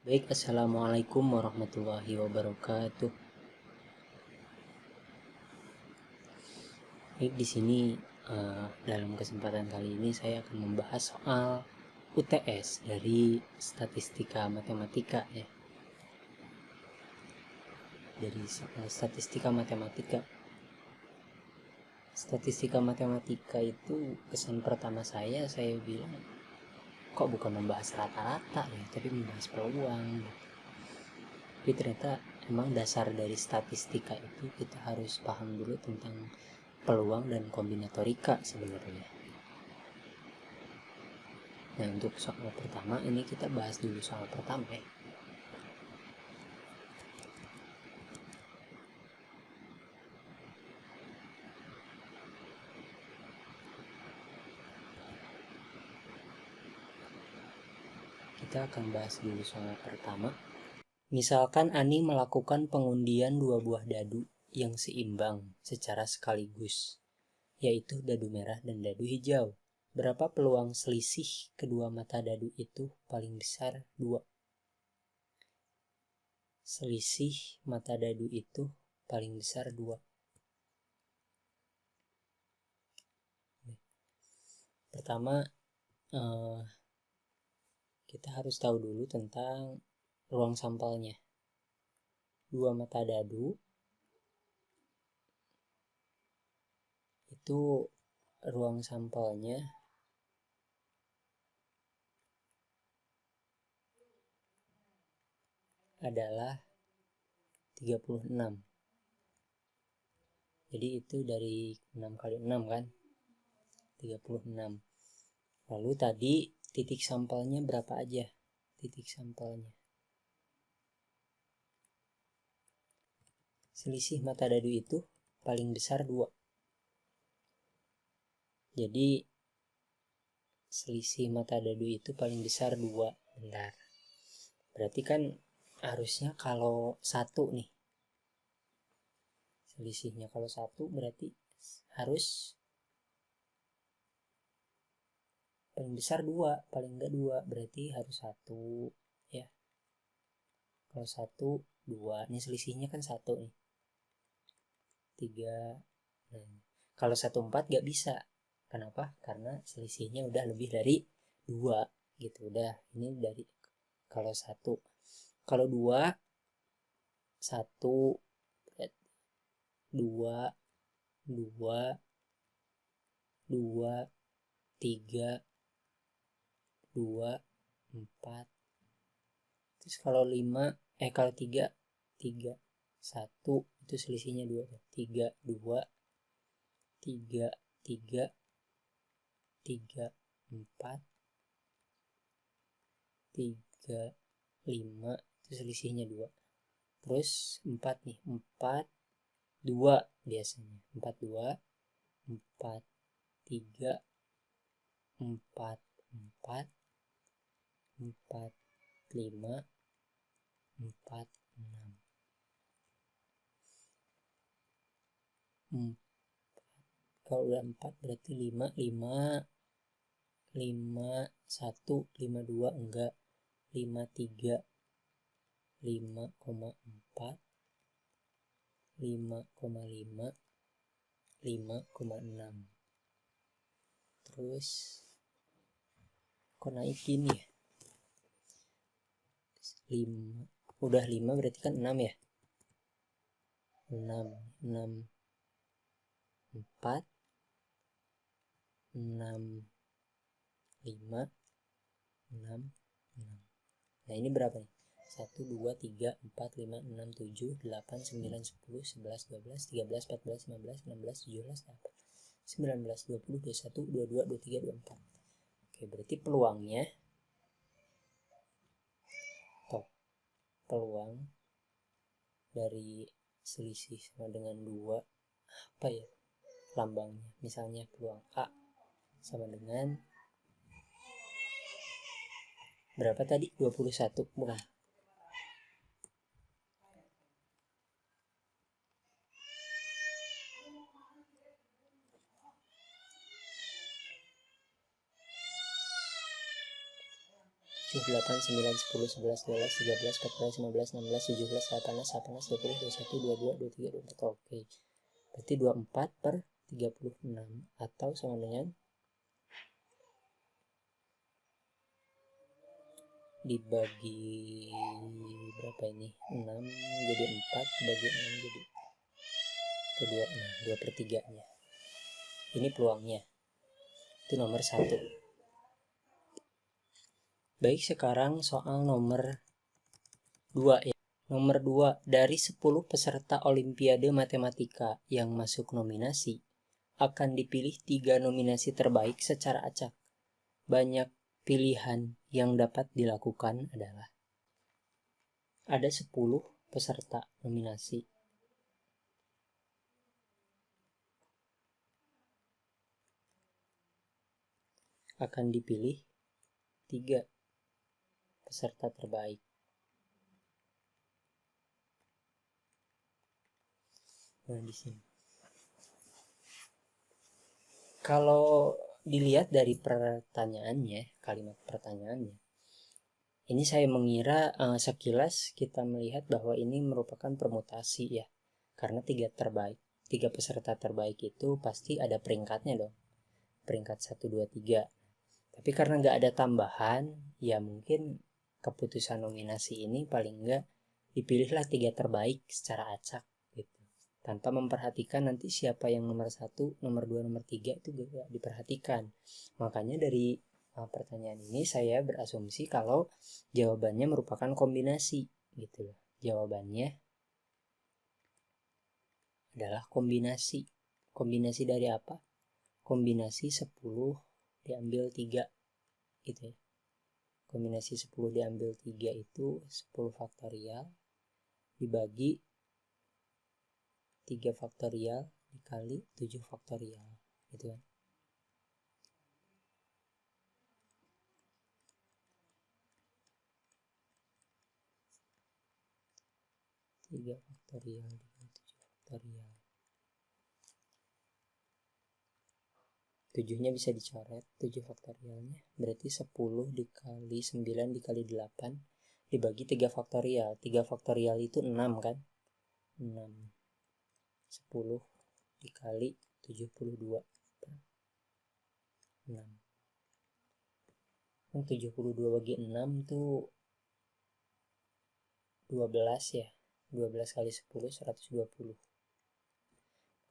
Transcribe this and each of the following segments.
Baik, assalamualaikum warahmatullahi wabarakatuh. Baik, di sini dalam kesempatan kali ini saya akan membahas soal UTS dari statistika matematika ya. Dari statistika matematika. Statistika matematika itu kesan pertama saya bilang kok bukan membahas rata-rata ya, tapi membahas peluang. Tapi ternyata emang dasar dari statistika itu kita harus paham dulu tentang peluang dan kombinatorika sebenarnya. Nah, untuk soal pertama ini kita bahas dulu soal pertama ya. Kita akan bahas dulu soal pertama. Misalkan Ani melakukan pengundian 2 buah dadu yang seimbang secara sekaligus, yaitu dadu merah dan dadu hijau. Berapa peluang selisih kedua mata dadu itu paling besar? 2. Selisih mata dadu itu paling besar 2. Pertama, kita harus tahu dulu tentang ruang sampelnya. 2 mata dadu itu ruang sampelnya adalah 36. Jadi itu dari 6 kali 6 kan? 36. Lalu tadi titik sampelnya berapa aja? Titik sampelnya. Selisih mata dadu itu paling besar 2. Jadi selisih mata dadu itu paling besar 2. Bentar. Berarti kan harusnya kalau 1 nih. Selisihnya kalau 1 berarti harus paling besar 2, paling enggak 2, berarti harus 1 ya. Kalau 1, 2, ini selisihnya kan 1 nih. 3. Nah, kalau 1, 4 gak bisa. Kenapa? Karena selisihnya udah lebih dari 2 gitu. Udah, ini dari kalau 1. Kalau 2, 1, 2, 2, 2, 3, 2, 4. Terus kalau 5, kalau 3, 3, 1, itu selisihnya 2. 3, 2, 3, 3, 3, 4, 3, 5, itu selisihnya 2. Terus 4 nih, 4, 2 biasanya. 4, 2, 4, 3, 4, 4, 4, 5, 4, 6. 4. Kalau udah 4 berarti 5, 5, 5, 1, 5, 2, enggak. 5, 3, 5,4, 5,5, 5,6. Terus kok naik gini ya? 5. Udah 5 berarti kan 6 ya? 6, 6, 4, 6, 5, 6, 6. Nah ini berapa nih? 1, 2, 3, 4, 5, 6, 7, 8, 9, 10, 11, 12, 13, 14, 15, 16, 17, 18, 19, 20, 21, 22, 23, 24. Oke, berarti peluangnya peluang dari selisih sama dengan 2 apa ya lambangnya? Misalnya peluang A sama dengan berapa tadi? 21 bukan? 7, 8, 9, 10, 11, 12, 13, 14, 15, 16, 17, 18, 18, 20, 21, 22, 23, 24. Oke. Berarti 24 per 36 atau sama dengan dibagi berapa ini? 6 jadi 4, dibagi 6 jadi itu 2. Nah, 2 per 3 nya. Ini peluangnya. Itu nomor 1. Baik, sekarang soal nomor 2 ya. Nomor 2, dari 10 peserta Olimpiade Matematika yang masuk nominasi, akan dipilih 3 nominasi terbaik secara acak. Banyak pilihan yang dapat dilakukan adalah ada 10 peserta nominasi. Akan dipilih 3 peserta terbaik. Nah, di sini. Kalau dilihat dari pertanyaannya, kalimat pertanyaannya, ini saya mengira sekilas kita melihat bahwa ini merupakan permutasi ya. Karena 3 peserta terbaik itu pasti ada peringkatnya dong. Peringkat 1, 2, 3. Tapi karena nggak ada tambahan, ya mungkin keputusan nominasi ini paling nggak dipilihlah 3 terbaik secara acak gitu. Tanpa memperhatikan nanti siapa yang nomor 1, nomor 2, nomor 3 itu juga diperhatikan. Makanya dari pertanyaan ini saya berasumsi kalau jawabannya merupakan kombinasi gitu loh. Jawabannya adalah kombinasi. Kombinasi dari apa? Kombinasi 10 diambil 3 gitu ya. Kombinasi 10 diambil 3 itu 10 faktorial dibagi 3 faktorial dikali 7 faktorial gitu kan. Tiga faktorial dikali 7 faktorial. 7-nya bisa dicoret, 7 faktorialnya berarti 10 dikali 9 dikali 8 dibagi 3 faktorial. 3 faktorial itu 6 kan? 6. 10 dikali 72 per 6. 72 bagi 6 tuh 12 ya. 12 kali 10 120.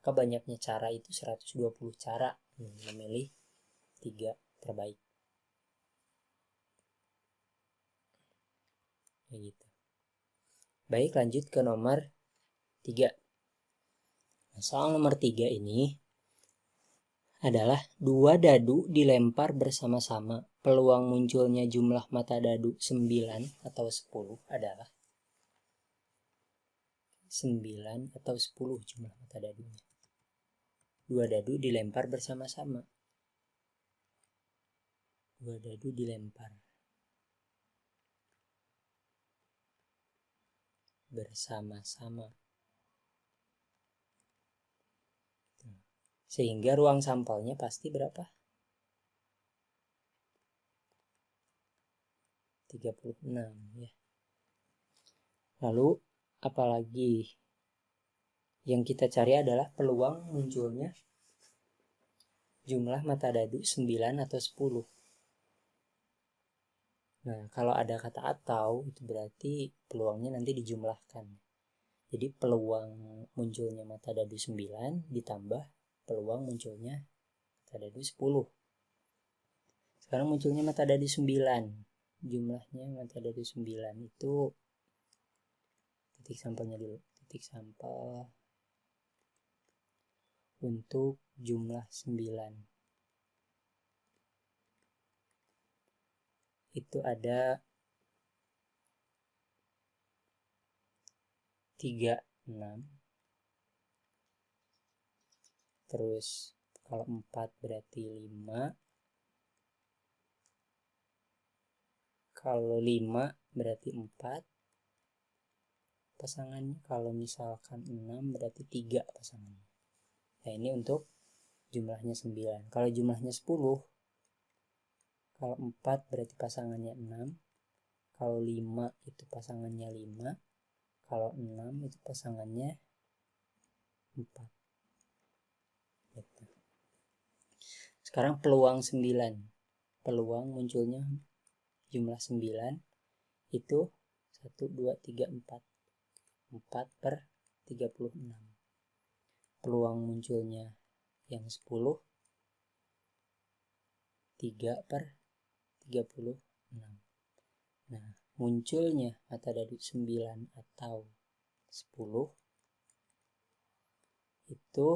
Maka banyaknya cara itu 120 cara memilih 3 terbaik. Ya gitu. Baik, lanjut ke nomor 3. Nah, soal nomor 3 ini adalah 2 dadu dilempar bersama-sama. Peluang munculnya jumlah mata dadu 9 atau 10 adalah 9 atau 10 jumlah mata dadunya. 2 dadu dilempar bersama-sama. 2 dadu dilempar bersama-sama. Sehingga ruang sampelnya pasti berapa? 36 ya. Lalu apalagi yang kita cari adalah peluang munculnya jumlah mata dadu 9 atau 10. Nah, kalau ada kata atau itu berarti peluangnya nanti dijumlahkan. Jadi peluang munculnya mata dadu 9 ditambah peluang munculnya mata dadu 10. Sekarang munculnya mata dadu 9. Jumlahnya mata dadu 9 itu titik sampelnya dulu. Titik sampel untuk jumlah 9. Itu ada 3, 6. Terus kalau 4 berarti 5. Kalau 5 berarti 4 pasangannya. Kalau misalkan 6 berarti 3 pasangannya. Nah, ini untuk jumlahnya 9. Kalau jumlahnya 10, kalau 4 berarti pasangannya 6. Kalau 5 itu pasangannya 5. Kalau 6 itu pasangannya 4. Gitu. Sekarang peluang 9. Peluang munculnya jumlah 9 itu 1, 2, 3, 4. 4 per 36. Peluang munculnya yang 10, 3 per 36. Nah, munculnya mata dari 9 atau 10 itu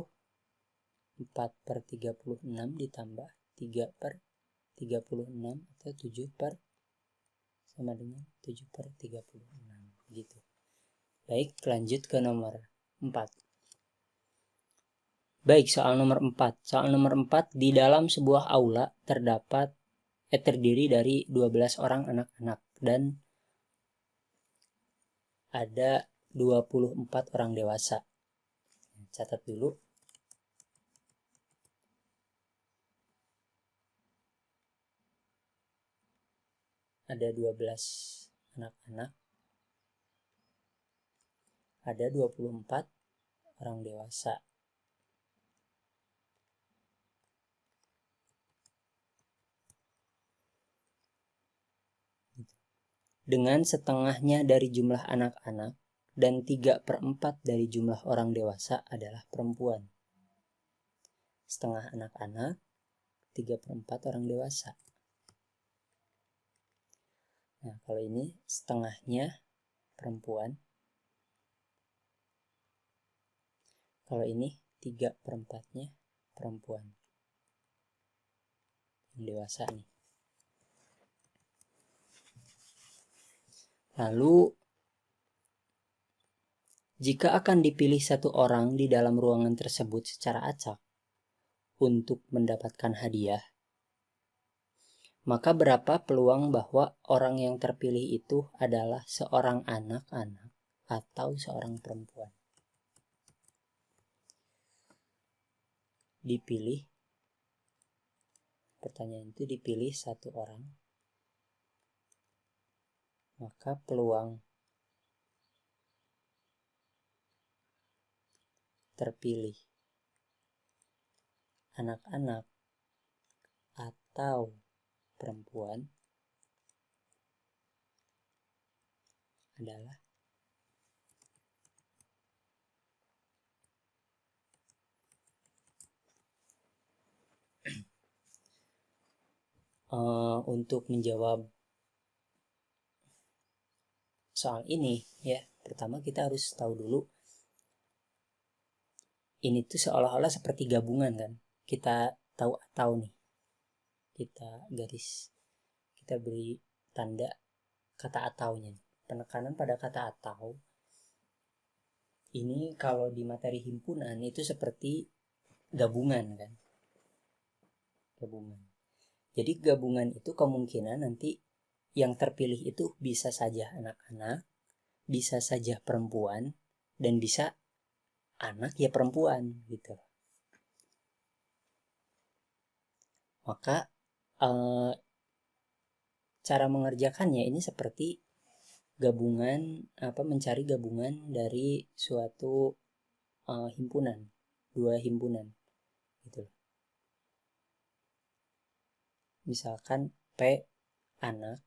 4 per 36 ditambah 3 per 36 atau 7 per sama dengan 7 per 36 gitu. Baik, lanjut ke nomor 4. Baik, soal nomor 4. Soal nomor 4, di dalam sebuah aula terdiri dari 12 orang anak-anak dan ada 24 orang dewasa. Catat dulu. Ada 12 anak-anak, ada 24 orang dewasa. Dengan setengahnya dari jumlah anak-anak dan 3/4 dari jumlah orang dewasa adalah perempuan. Setengah anak-anak, 3/4 orang dewasa. Nah, kalau ini setengahnya perempuan. Kalau ini 3/4-nya perempuan. Yang dewasa nih. Lalu, jika akan dipilih satu orang di dalam ruangan tersebut secara acak untuk mendapatkan hadiah, maka berapa peluang bahwa orang yang terpilih itu adalah seorang anak-anak atau seorang perempuan? Dipilih, pertanyaan itu dipilih satu orang, maka peluang terpilih anak-anak atau perempuan adalah untuk menjawab soal ini ya, pertama kita harus tahu dulu ini tuh seolah-olah seperti gabungan kan. Kita tahu atau nih, kita garis, kita beri tanda kata ataunya. Penekanan pada kata atau ini kalau di materi himpunan itu seperti gabungan kan, gabungan. Jadi gabungan itu kemungkinan nanti yang terpilih itu bisa saja anak-anak, bisa saja perempuan, dan bisa anak ya perempuan gitu. Maka cara mengerjakannya ini seperti gabungan, mencari gabungan dari suatu himpunan, dua himpunan gitu. Misalkan P anak,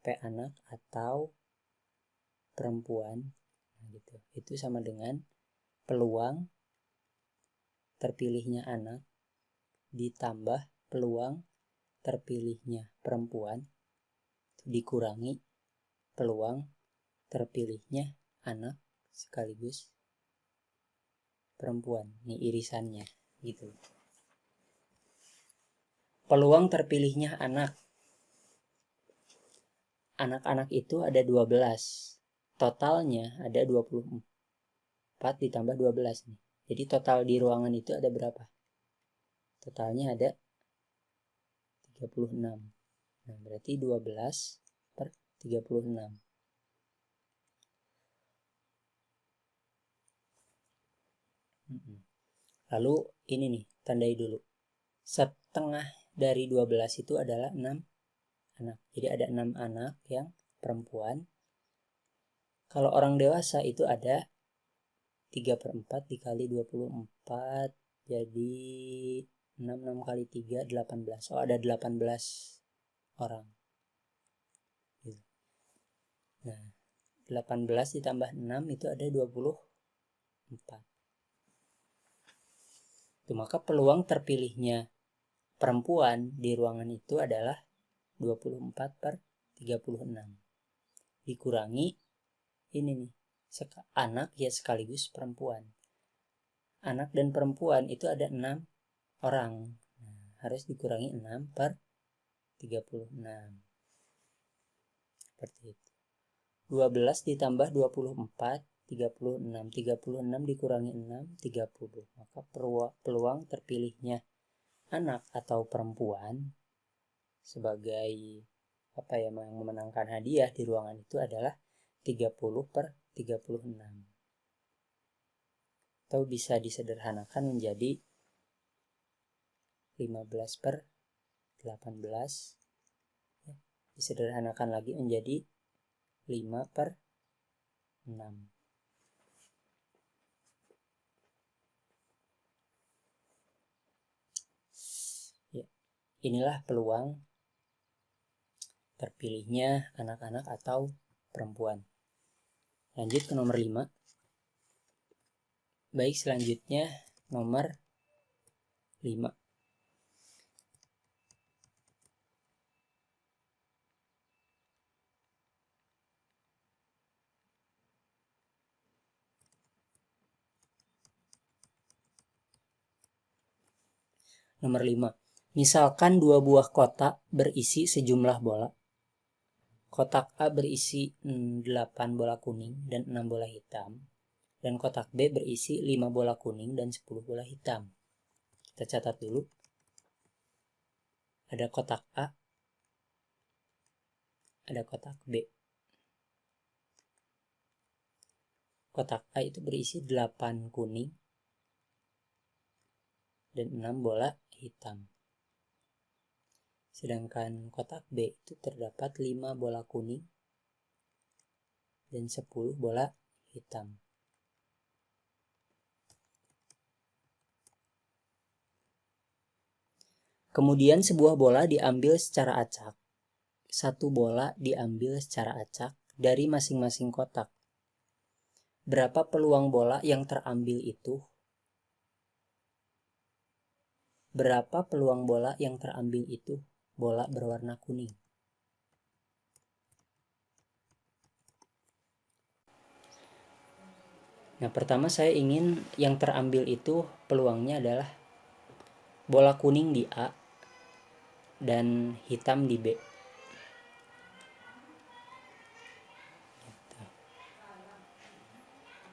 P anak atau perempuan, nah gitu. Itu sama dengan peluang terpilihnya anak ditambah peluang terpilihnya perempuan dikurangi peluang terpilihnya anak sekaligus perempuan. Ini irisannya gitu. Peluang terpilihnya anak. Anak-anak itu ada 12. Totalnya ada 24 ditambah 12 nih. Jadi total di ruangan itu ada berapa? Totalnya ada 36. Nah, berarti 12 per 36. Lalu ini nih, tandai dulu. Setengah dari 12 itu adalah 6 anak. Jadi ada 6 anak yang perempuan. Kalau orang dewasa itu ada 3/4 dikali 24, jadi 6 kali 3, 18. Oh, ada 18 orang. Nah, 18 ditambah 6 itu ada 24. Maka peluang terpilihnya perempuan di ruangan itu adalah 24/36. Dikurangi ini nih, anak ya sekaligus perempuan. Anak dan perempuan itu ada 6 orang. Nah, harus dikurangi 6/36. Seperti itu. 12 ditambah 24, 36. 36 dikurangi 6, 30. Maka peluang terpilihnya anak atau perempuan sebagai yang memenangkan hadiah di ruangan itu adalah 30/36. Atau bisa disederhanakan menjadi 15/18. Disederhanakan lagi menjadi 5/6. Ya, inilah peluang terpilihnya anak-anak atau perempuan. Lanjut ke nomor 5. Baik, selanjutnya nomor 5. Nomor 5. Misalkan 2 buah kotak berisi sejumlah bola. Kotak A berisi 8 bola kuning dan 6 bola hitam. Dan kotak B berisi 5 bola kuning dan 10 bola hitam. Kita catat dulu. Ada kotak A, ada kotak B. Kotak A itu berisi 8 kuning dan 6 bola hitam. Sedangkan kotak B itu terdapat 5 bola kuning dan 10 bola hitam. Kemudian sebuah bola diambil secara acak. Satu bola diambil secara acak dari masing-masing kotak. Berapa peluang bola yang terambil itu? Berapa peluang bola yang terambil itu? Bola berwarna kuning. Nah, pertama saya ingin yang terambil itu peluangnya adalah bola kuning di A dan hitam di B.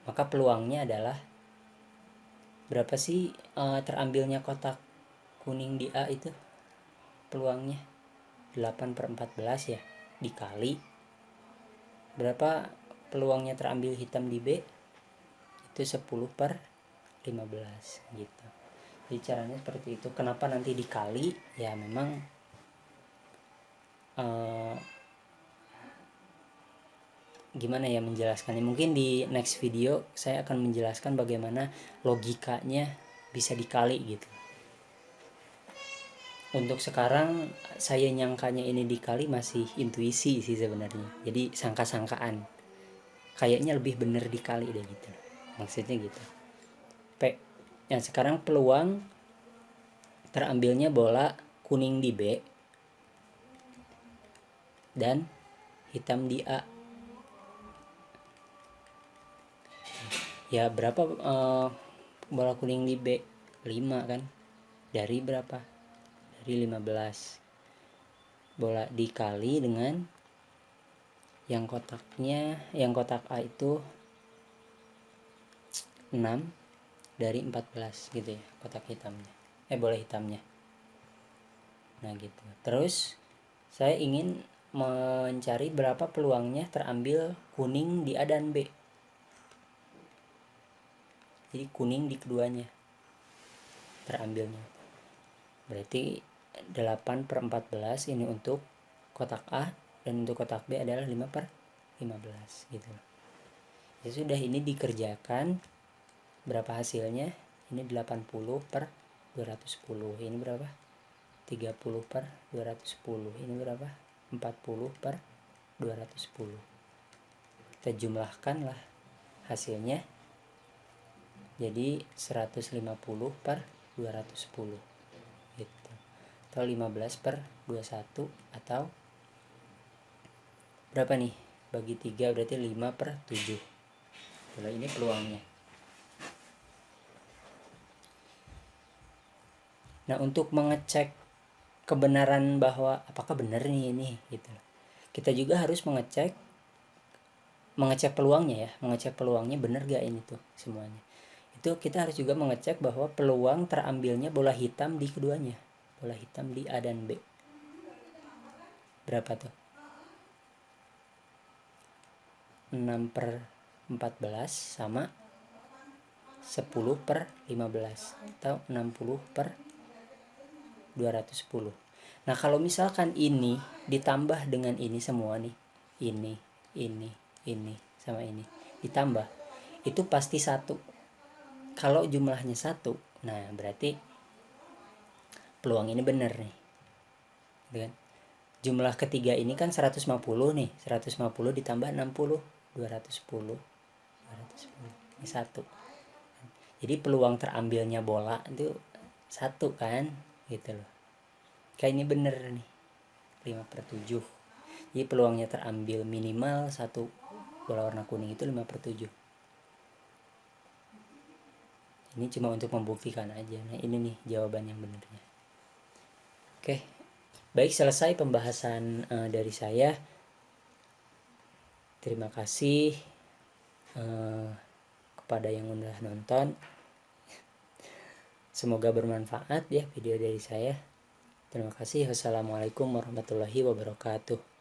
Maka peluangnya adalah berapa sih terambilnya kotak kuning di A itu? Peluangnya 8/14 ya, dikali berapa peluangnya terambil hitam di B? Itu 10/15 gitu. Jadi caranya seperti itu. Kenapa nanti dikali? Ya memang gimana ya menjelaskannya. Mungkin di next video saya akan menjelaskan bagaimana logikanya bisa dikali gitu. Untuk sekarang saya nyangkanya ini dikali masih intuisi sih sebenarnya. Jadi sangka-sangkaan. Kayaknya lebih bener dikali deh gitu. Maksudnya gitu. P. Nah, sekarang peluang terambilnya bola kuning di B dan hitam di A. Ya berapa bola kuning di B? 5 kan. Dari berapa? Dari 15. Bola dikali dengan yang kotak A itu 6 dari 14 gitu ya, kotak hitamnya. Bola hitamnya. Nah gitu. Terus saya ingin mencari berapa peluangnya terambil kuning di A dan B. Jadi kuning di keduanya terambilnya. Berarti 8/14 ini untuk kotak A, dan untuk kotak B adalah 5/15 gitu. Ya sudah, ini dikerjakan. Berapa hasilnya? Ini 80/210. Ini berapa? 30/210. Ini berapa? 40/210. Kita jumlahkanlah hasilnya. Jadi 150/210 gitu. Atau 15/21, atau berapa nih? Bagi 3 berarti 5/7. Kalau ini peluangnya. Nah, untuk mengecek kebenaran bahwa apakah benar nih ini gitu, kita juga harus mengecek peluangnya ya, mengecek peluangnya benar gak ini tuh semuanya. Itu kita harus juga mengecek bahwa peluang terambilnya bola hitam di keduanya, bola hitam di A dan B. Berapa tuh? 6/14 sama 10/15 atau 60/210. Nah, kalau misalkan ini ditambah dengan ini semua nih, ini sama ini ditambah, itu pasti 1. Kalau jumlahnya 1, nah berarti peluang ini benar nih, kan? Jumlah ketiga ini kan 150 nih, 150 ditambah 60, 210 ini 1. Jadi peluang terambilnya bola itu 1 kan, gitu loh. Kayak ini bener nih, 5/7. Jadi peluangnya terambil minimal 1 bola warna kuning itu 5/7. Ini cuma untuk membuktikan aja. Nah, ini nih jawaban yang benarnya. Oke, baik, selesai pembahasan dari saya. Terima kasih kepada yang udah nonton. Semoga bermanfaat ya video dari saya. Terima kasih. Wassalamualaikum warahmatullahi wabarakatuh.